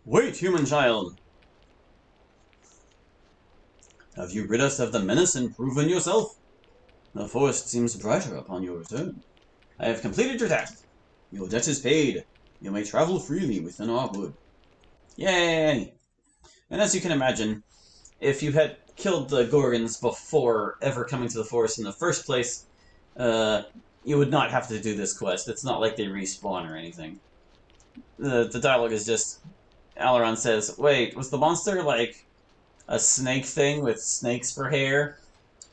Wait, human child! Have you rid us of the menace and proven yourself? The forest seems brighter upon your return. I have completed your task. Your debt is paid. You may travel freely within our wood. Yay! And as you can imagine, if you had killed the Gorgons before ever coming to the forest in the first place, you would not have to do this quest. It's not like they respawn or anything. The dialogue is just... Aileron says, wait, was the monster like a snake thing with snakes for hair?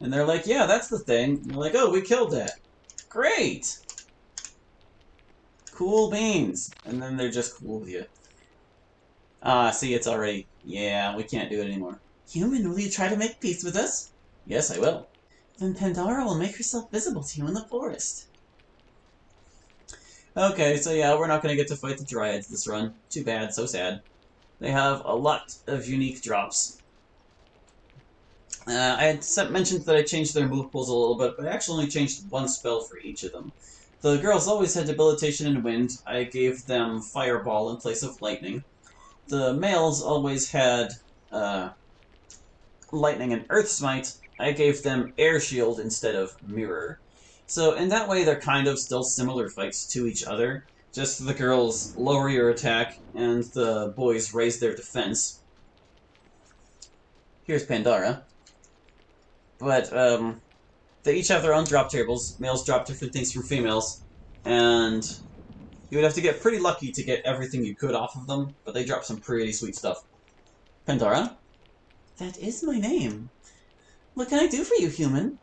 And they're like, yeah, that's the thing. And they're like, oh, we killed that. Great! Cool beans. And then they're just cool with you. Ah, see, it's already... Yeah, we can't do it anymore. Human, will you try to make peace with us? Yes, I will. Then Pandara will make herself visible to you in the forest. Okay, so yeah, we're not going to get to fight the Dryads this run. Too bad, so sad. They have a lot of unique drops. I had mentioned that I changed their move pools a little bit, but I actually only changed one spell for each of them. The girls always had Debilitation and Wind. I gave them Fireball in place of Lightning. The males always had Lightning and Earth Smite. I gave them Air Shield instead of Mirror. So in that way, they're kind of still similar fights to each other. Just the girls lower your attack, and the boys raise their defense. Here's Pandara. But, they each have their own drop tables. Males drop different things from females. And you would have to get pretty lucky to get everything you could off of them, but they drop some pretty sweet stuff. Pandara? That is my name. What can I do for you, human?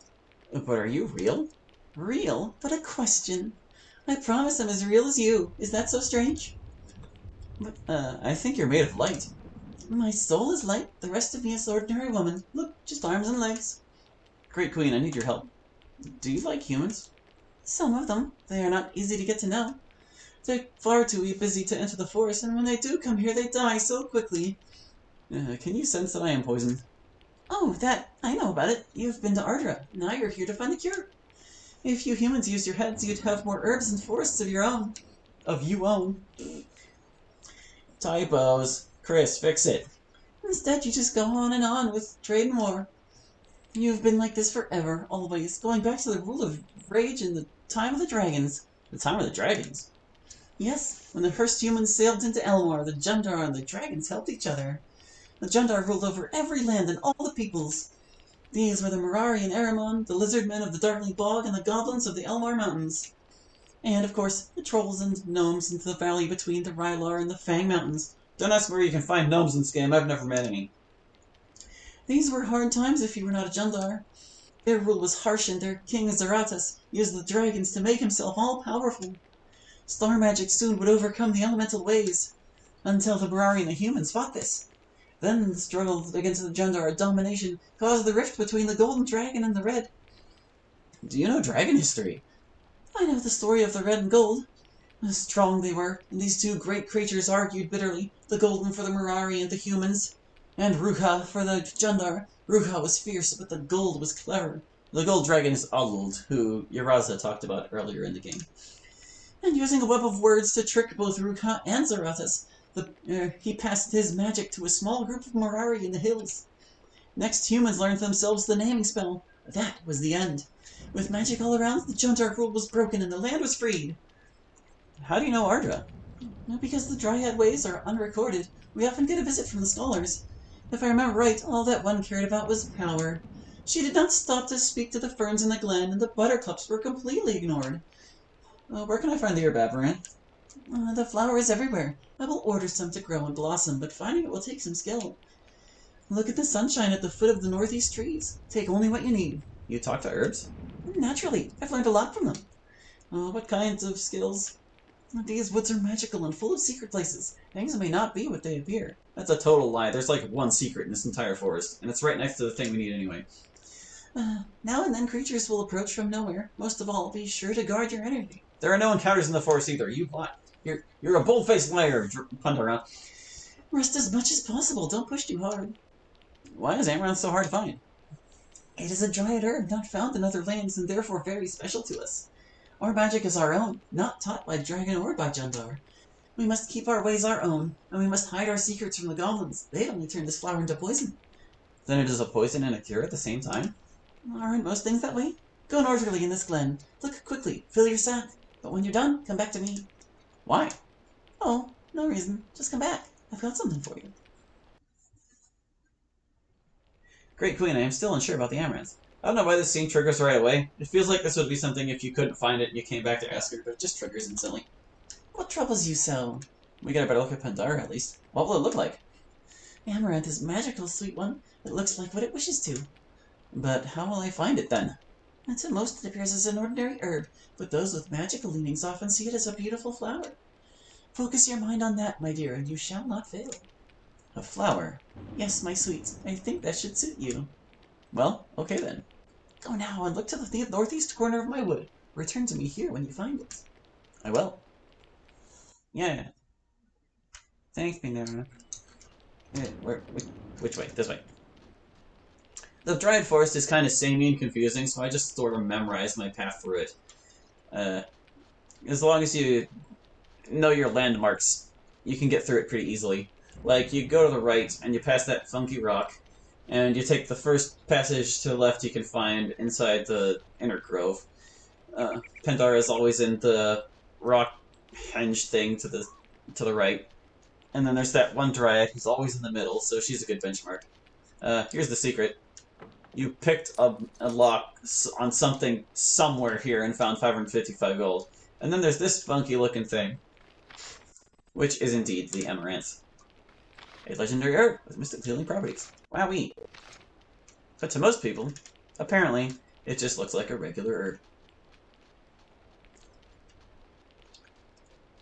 But are you real? Real? But a question. I promise I'm as real as you. Is that so strange? But, I think you're made of light. My soul is light. The rest of me is ordinary woman. Look, just arms and legs. Great Queen, I need your help. Do you like humans? Some of them. They are not easy to get to know. They're far too busy to enter the forest, and when they do come here, they die so quickly. Can you sense that I am poisoned? Oh, that... I know about it. You've been to Ardra. Now you're here to find the cure. If you humans used your heads, you'd have more herbs and forests of your own. Of you own. Typos. Chris, fix it. Instead, you just go on with trade and war. You've been like this forever, always, going back to the rule of rage in the time of the dragons. The time of the dragons? Yes, when the first humans sailed into Elmar, the Jundar and the dragons helped each other. The Jundar ruled over every land and all the peoples. These were the Mirari and Aramon, the lizard men of the Darkling Bog, and the goblins of the Elmar Mountains. And, of course, the trolls and gnomes into the valley between the Rylar and the Fang Mountains. Don't ask where you can find gnomes in Scam, I've never met any. These were hard times if you were not a Jundar. Their rule was harsh, and their king Zaratas used the dragons to make himself all-powerful. Star magic soon would overcome the elemental ways, until the Mirari and the humans fought this. Then the struggle against the Jundar domination caused the rift between the Golden Dragon and the Red. Do you know dragon history? I know the story of the Red and Gold. Strong they were, and these two great creatures argued bitterly, the Golden for the Mirari and the humans, and Ruha for the Jundar. Ruha was fierce, but the Gold was clever. The Gold Dragon is Ald, who Yaraza talked about earlier in the game. And using a web of words to trick both Ruha and Zaratas, he passed his magic to a small group of Mirari in the hills. Next, humans learned themselves the naming spell. That was the end. With magic all around, the Jundar rule was broken and the land was freed. How do you know Ardra? Because the Dryad ways are unrecorded. We often get a visit from the scholars. If I remember right, all that one cared about was power. She did not stop to speak to the ferns in the glen, and the buttercups were completely ignored. Where can I find the herb, Amaranth? The flower is everywhere. I will order some to grow and blossom, but finding it will take some skill. Look at the sunshine at the foot of the northeast trees. Take only what you need. You talk to herbs? Naturally. I've learned a lot from them. What kinds of skills? These woods are magical and full of secret places. Things may not be what they appear. That's a total lie. There's like one secret in this entire forest, and it's right next to the thing we need anyway. Now and then creatures will approach from nowhere. Most of all, be sure to guard your energy. There are no encounters in the forest either. You lie. You're a bold-faced liar, Pandara. Rest as much as possible. Don't push too hard. Why is Amaranth so hard to find? It is a dryad herb not found in other lands and therefore very special to us. Our magic is our own, not taught by dragon or by Jundar. We must keep our ways our own, and we must hide our secrets from the goblins. They'd only turn this flower into poison. Then it is a poison and a cure at the same time? Aren't most things that way? Go northerly in this glen. Look quickly, fill your sack. But when you're done, come back to me. Why? Oh, no reason. Just come back. I've got something for you. Great Queen, I am still unsure about the amaranth. I don't know why this scene triggers right away. It feels like this would be something if you couldn't find it and you came back to ask her, but it just triggers instantly. What troubles you so? We got a better look at Pandara, at least. What will it look like? Amaranth is magical, sweet one. It looks like what it wishes to. But how will I find it, then? To most, it appears as an ordinary herb, but those with magical leanings often see it as a beautiful flower. Focus your mind on that, my dear, and you shall not fail. A flower? Yes, my sweet. I think that should suit you. Well, okay then. Go now and look to the northeast corner of my wood. Return to me here when you find it. I will. Yeah. Thanks, Pandara. Which way? This way. The Dryad Forest is kind of samey and confusing, so I just sort of memorized my path through it. As long as you know your landmarks, you can get through it pretty easily. Like, you go to the right, and you pass that funky rock, and you take the first passage to the left you can find inside the inner grove. Pandara is always in the rock henge thing to the right. And then there's that one Dryad who's always in the middle, so she's a good benchmark. Here's the secret. You picked a lock on something somewhere here and found 555 gold. And then there's this funky looking thing, which is indeed the amaranth. A legendary herb with mystic healing properties. Wowee! But to most people, apparently, it just looks like a regular herb.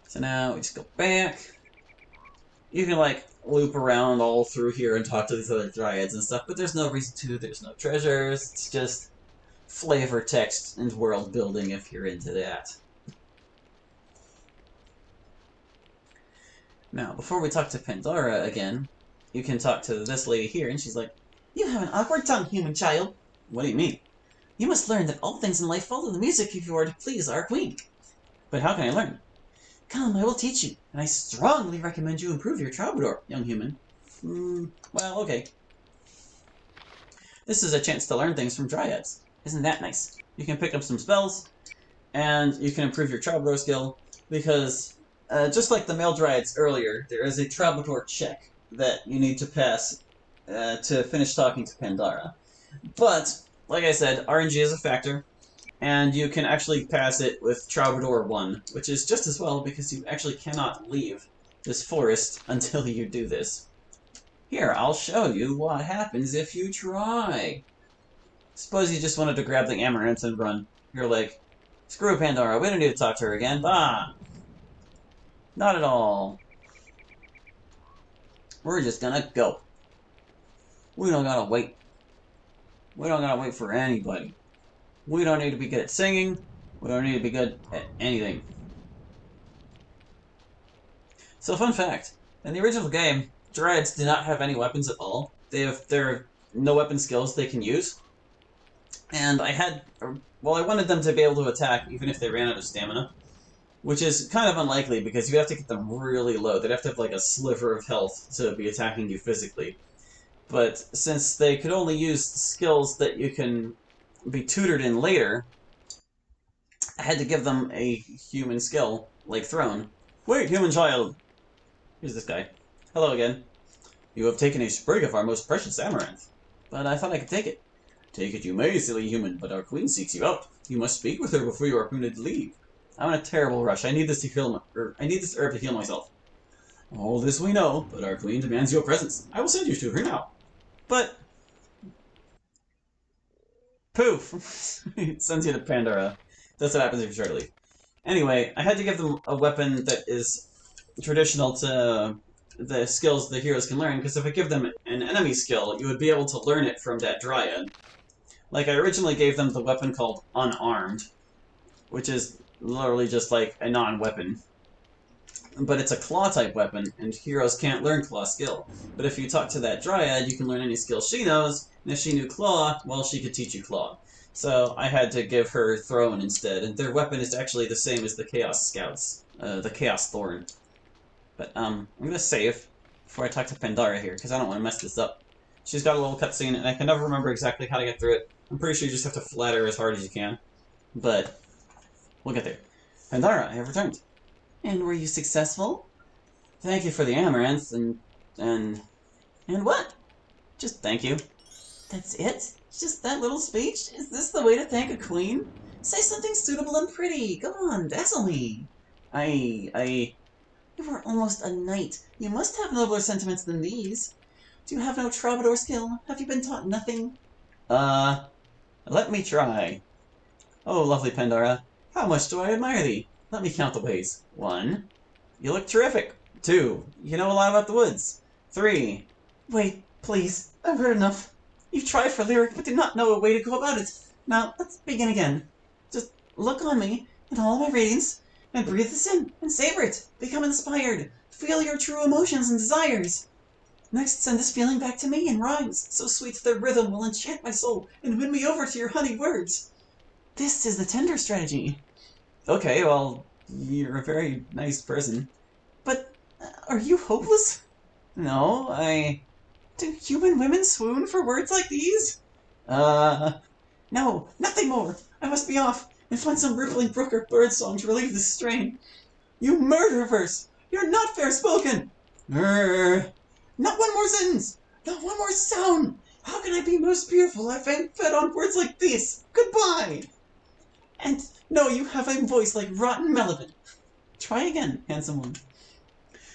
So now we just go back. You can, like, loop around all through here and talk to these other dryads and stuff, but there's no reason to. There's no treasures. It's just flavor text and world building if you're into that. Now, before we talk to Pandara again, you can talk to this lady here, and she's like, You have an awkward tongue, human child. What do you mean? You must learn that all things in life follow the music if you are to please our queen. But how can I learn? Come, I will teach you, and I strongly recommend you improve your troubadour, young human. Well, okay. This is a chance to learn things from dryads. Isn't that nice? You can pick up some spells, and you can improve your troubadour skill, because just like the male dryads earlier, there is a troubadour check that you need to pass to finish talking to Pandara. But, like I said, RNG is a factor, and you can actually pass it with Troubadour 1, which is just as well because you actually cannot leave this forest until you do this. Here, I'll show you what happens if you try. Suppose you just wanted to grab the amaranth and run. You're like, screw Pandara, we don't need to talk to her again. Bah! Not at all. We're just gonna go. We don't gotta wait. We don't gotta wait for anybody. We don't need to be good at singing. We don't need to be good at anything. So, fun fact. In the original game, Dryads do not have any weapons at all. There are no weapon skills they can use. And I wanted them to be able to attack even if they ran out of stamina. Which is kind of unlikely because you have to get them really low. They'd have to have like a sliver of health to be attacking you physically. But since they could only use skills that you can be tutored in later, I had to give them a human skill, like Throne. Wait, human child! Here's this guy. Hello again. You have taken a sprig of our most precious amaranth. But I thought I could take it. Take it you may, silly human, but our queen seeks you out. You must speak with her before you are permitted to leave. I'm in a terrible rush. I need this herb to heal myself. All this we know, but our queen demands your presence. I will send you to her now. But poof! It sends you to Pandara. That's what happens if you try to leave. Anyway, I had to give them a weapon that is traditional to the skills the heroes can learn, because if I give them an enemy skill, you would be able to learn it from that Dryad. Like, I originally gave them the weapon called Unarmed, which is literally just like a non-weapon. But it's a claw-type weapon, and heroes can't learn claw skill. But if you talk to that Dryad, you can learn any skill she knows, and if she knew claw, well, she could teach you claw. So I had to give her Throne instead, and their weapon is actually the same as the Chaos Scouts, the Chaos Thorn. But, I'm gonna save before I talk to Pandara here, because I don't want to mess this up. She's got a little cutscene, and I can never remember exactly how to get through it. I'm pretty sure you just have to flatter as hard as you can. But, we'll get there. Pandara, I have returned. And were you successful? Thank you for the amaranth, and what? Just thank you. That's it? Just that little speech? Is this the way to thank a queen? Say something suitable and pretty. Come on, dazzle me. I... You were almost a knight. You must have nobler sentiments than these. Do you have no troubadour skill? Have you been taught nothing? Let me try. Oh, lovely Pandara, how much do I admire thee? Let me count the ways. 1. You look terrific. 2. You know a lot about the woods. 3. Wait, please. I've heard enough. You've tried for lyric, but did not know a way to go about it. Now, let's begin again. Just look on me, in all my radiance, and breathe this in, and savor it. Become inspired. Feel your true emotions and desires. Next, send this feeling back to me in rhymes, so sweet their rhythm will enchant my soul and win me over to your honeyed words. This is the tender strategy. Okay, well, you're a very nice person. But, are you hopeless? No, Do human women swoon for words like these? No, nothing more. I must be off and find some rippling brook or bird song to relieve this strain. You murder verse! You're not fair spoken! Not one more sentence! Not one more sound! How can I be most beautiful if I'm fed on words like these? Goodbye! And no, you have a voice like rotten melon. Try again, handsome one.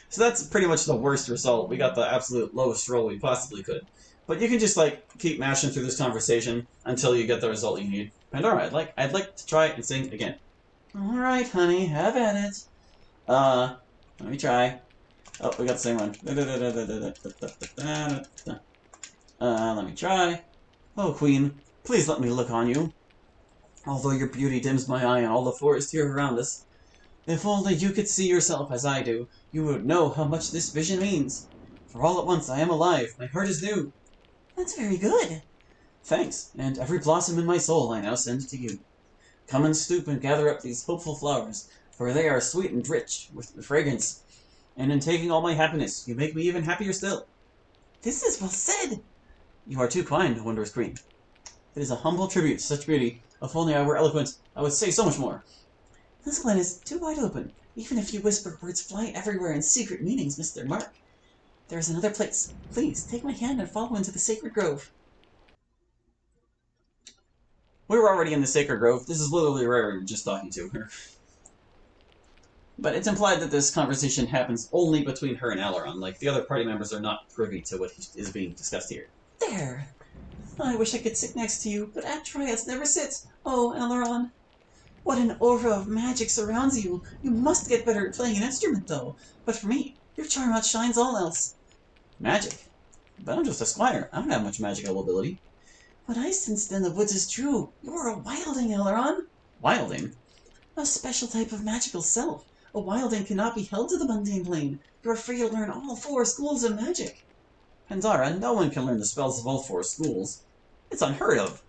So that's pretty much the worst result. We got the absolute lowest roll we possibly could. But you can just, like, keep mashing through this conversation until you get the result you need. Pandara, I'd like to try and sing again. Alright, honey, have at it. Let me try. Oh, we got the same one. Let me try. Oh, queen, please let me look on you. Although your beauty dims my eye and all the forest here around us, if only you could see yourself as I do, you would know how much this vision means. For all at once I am alive, my heart is new. That's very good. Thanks, and every blossom in my soul I now send to you. Come and stoop and gather up these hopeful flowers, for they are sweet and rich with fragrance. And in taking all my happiness, you make me even happier still. This is well said. You are too kind, wondrous queen. It is a humble tribute to such beauty. If only I were eloquent, I would say so much more. This glen is too wide open. Even if you whisper, words fly everywhere and secret meanings miss their mark. There is another place. Please, take my hand and follow into the sacred grove. We were already in the sacred grove. This is literally where we were just talking to her. But it's implied that this conversation happens only between her and Aileron. Like, the other party members are not privy to what is being discussed here. There! I wish I could sit next to you, but at triads never sits. Oh, Aileron. What an aura of magic surrounds you! You must get better at playing an instrument, though. But for me, your charm outshines all else. Magic? But I'm just a squire. I don't have much magical ability. What I sensed in the woods is true. You're a wilding, Aileron. Wilding? A special type of magical self. A wilding cannot be held to the mundane plane. You are free to learn all 4 schools of magic. Pandara, no one can learn the spells of all 4 schools. It's unheard of.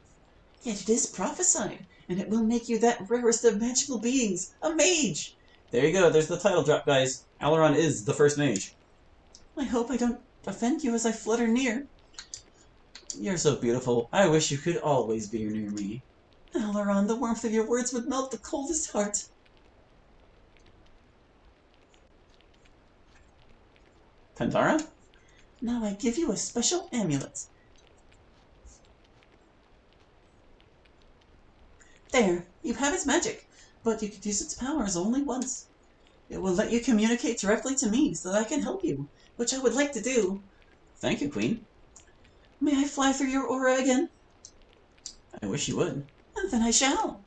Yet it is prophesied, and it will make you that rarest of magical beings, a mage! There you go, there's the title drop, guys. Aileron is the first mage. I hope I don't offend you as I flutter near. You're so beautiful. I wish you could always be near me. Aileron, the warmth of your words would melt the coldest heart. Pandara? Now I give you a special amulet. There, you have its magic, but you can use its powers only once. It will let you communicate directly to me so that I can help you, which I would like to do. Thank you, Queen. May I fly through your aura again? I wish you would. And then I shall.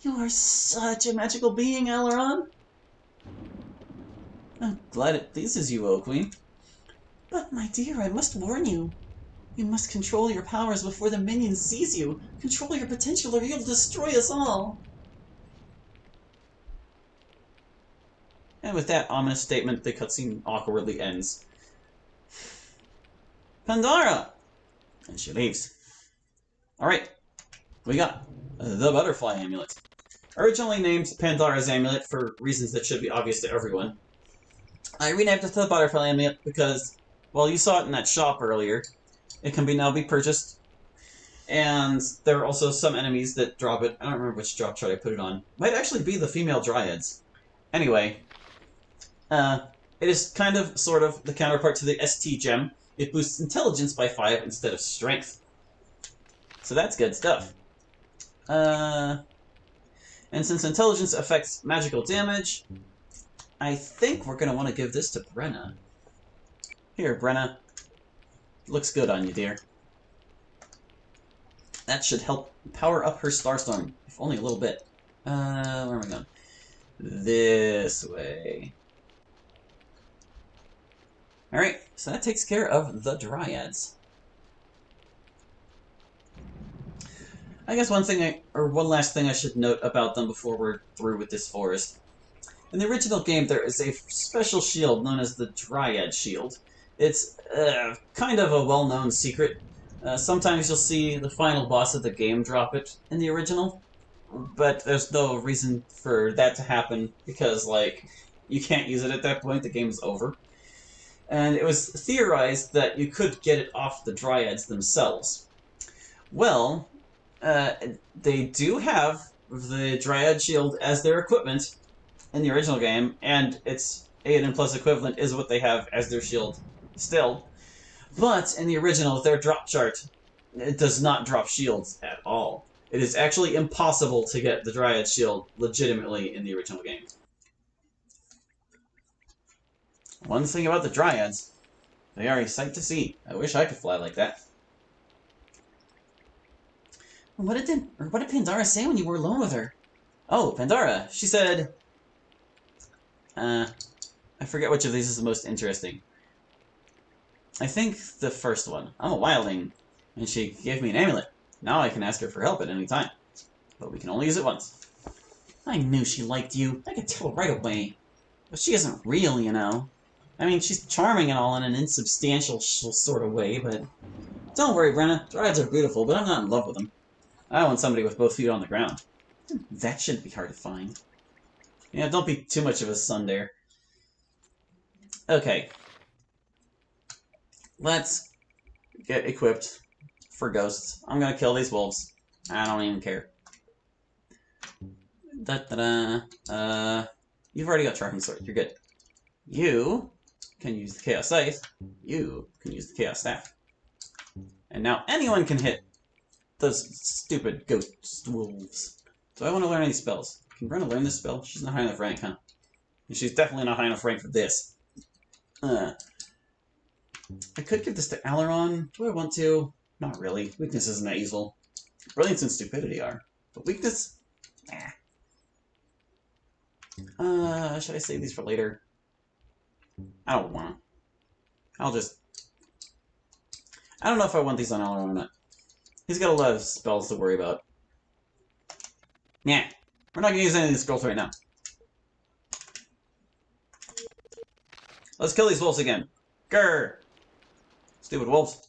You are such a magical being, Aileron. I'm glad it pleases you, O Queen. But, my dear, I must warn you. You must control your powers before the minion sees you. Control your potential or you'll destroy us all. And with that ominous statement, the cutscene awkwardly ends. Pandara! And she leaves. Alright, we got the Butterfly Amulet. Originally named Pandara's Amulet for reasons that should be obvious to everyone. I renamed it to the Butterfly Amulet because, well, you saw it in that shop earlier. It can now be purchased. And there are also some enemies that drop it. I don't remember which drop chart I put it on. Might actually be the female Dryads. Anyway, it is kind of, sort of, the counterpart to the ST gem. It boosts intelligence by 5 instead of strength. So that's good stuff. And since intelligence affects magical damage, I think we're going to want to give this to Brenna. Here, Brenna. Looks good on you, dear. That should help power up her Starstorm, if only a little bit. Where am I going? This way. Alright, so that takes care of the Dryads. I guess one last thing I should note about them before we're through with this forest. In the original game, there is a special shield known as the Dryad Shield. It's kind of a well-known secret. Sometimes you'll see the final boss of the game drop it in the original, but there's no reason for that to happen because, like, you can't use it at that point, the game is over. And it was theorized that you could get it off the Dryads themselves. Well, they do have the Dryad Shield as their equipment in the original game, and its Aidyn Plus equivalent is what they have as their shield still. But in the original, their drop chart, it does not drop shields at all. It is actually impossible to get the Dryad Shield legitimately in the original game. One thing about the Dryads, they are a sight to see. I wish I could fly like that. What did Pandara say when you were alone with her? Oh, Pandara. She said... I forget which of these is the most interesting. I think the first one. I'm a wildling, and she gave me an amulet. Now I can ask her for help at any time. But we can only use it once. I knew she liked you. I could tell right away. But she isn't real, you know. I mean, she's charming and all in an insubstantial sort of way, but... Don't worry, Brenna. Dryads are beautiful, but I'm not in love with them. I want somebody with both feet on the ground. That shouldn't be hard to find. Yeah, don't be too much of a tsundere. Okay. Let's get equipped for ghosts. I'm gonna kill these wolves. I don't even care. Da-da-da. You've already got Sharpened Sword. You're good. You can use the Chaos Scythe. You can use the Chaos Staff. And now anyone can hit those stupid ghost wolves. Do I want to learn any spells? Can Brenna learn this spell? She's not high enough rank, huh? And she's definitely not high enough rank for this. I could give this to Aileron. Do I want to? Not really. Weakness isn't that useful. Brilliance and Stupidity are. But weakness? Nah. Should I save these for later? I don't want to. I don't know if I want these on Aileron or not. He's got a lot of spells to worry about. Yeah. We're not going to use any of these spells right now. Let's kill these wolves again. Grr! Stupid wolves.